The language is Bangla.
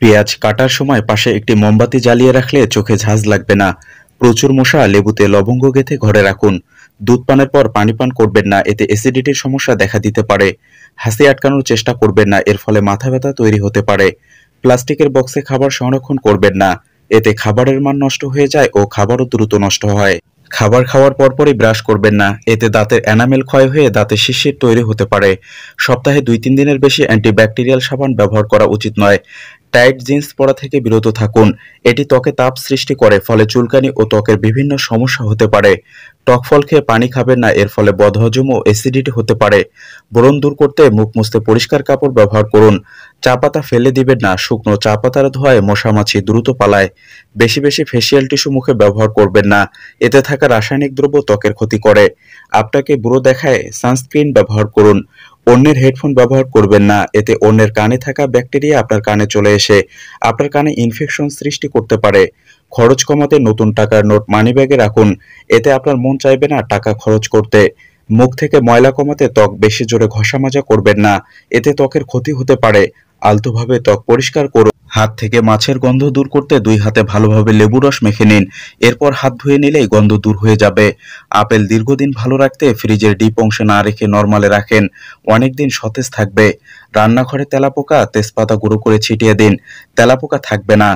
পেঁয়াজ কাটার সময় পাশে একটি মোমবাতি জ্বালিয়ে রাখলে চোখে ঝাঁজ লাগবে না। প্রচুর মশা লেবুতে লবঙ্গ গেঁথে ঘরে রাখুন। দুধ পানের পর পানি পান করবেন না, এতে অ্যাসিডিটির সমস্যা দেখা দিতে পারে। হাসি আটকানোর চেষ্টা করবেন না, এর ফলে মাথা ব্যথা তৈরি হতে পারে। প্লাস্টিকের বক্সে খাবার সংরক্ষণ করবেন না, এতে খাবারের মান নষ্ট হয়ে যায় ও খাবারও দ্রুত নষ্ট হয়। খাবার খাওয়ার পরপরই ব্রাশ করবেন না, এতে দাঁতের এনামেল ক্ষয় হয়ে দাঁতে শিরশির তৈরি হতে পারে। সপ্তাহে 2-3 দিনের বেশি অ্যান্টিব্যাকটেরিয়াল সাবান ব্যবহার করা উচিত নয়। টাইট জিন্স পরা থেকে বিরত থাকুন, এটি ত্বকে তাপ সৃষ্টি করে, ফলে চুলকানি ও ত্বকের বিভিন্ন সমস্যা হতে পারে। টক ফল খেয়ে পানি খাবেন না, এর ফলে বদহজম ও অ্যাসিডিটি হতে পারে। ব্রণ দূর করতে মুখ মুছতে পরিষ্কার কাপড় ব্যবহার করুন। চা পাতা ফেলে দিবেন না, শুকনো চা পাতার ধোঁয়ায় মশামাছি দ্রুত পালায়। বেশি বেশি ফেসিয়াল টিস্যু মুখে ব্যবহার করবেন না, এতে থাকা রাসায়নিক দ্রব্য ত্বকের ক্ষতি করে। আপনাকে বুড়ো দেখায় সানস্ক্রিন ব্যবহার করুন। অন্যের হেডফোন ব্যবহার করবেন না, এতে অন্যের কানে থাকা ব্যাকটেরিয়া আপনার কানে চলে এসে আপনার কানে ইনফেকশন সৃষ্টি করতে পারে। খরচ কমাতে নতুন টাকার নোট মানিব্যাগে রাখুন, এতে আপনার মন চাইবে না টাকা খরচ করতে। মুখ থেকে ময়লা কমাতে ত্বক বেশি জোরে ঘষা মাজা করবেন না, এতে ত্বকের ক্ষতি হতে পারে। আলতোভাবে ত্বক পরিষ্কার করুন। হাত থেকে মাছের গন্ধ দূর করতে 2 হাতে ভালোভাবে লেবু রস মেখে নিন, এরপর হাত ধুয়ে নিলেই গন্ধ দূর হয়ে যাবে। আপেল দীর্ঘদিন ভালো রাখতে ফ্রিজের ডিপ অংশে না রেখে নরমালে রাখেন, অনেকদিন সতেজ থাকবে। রান্নাঘরে তেলাপোকা তেজপাতা গুঁড়ো করে ছিটিয়ে দিন, তেলাপোকা থাকবে না।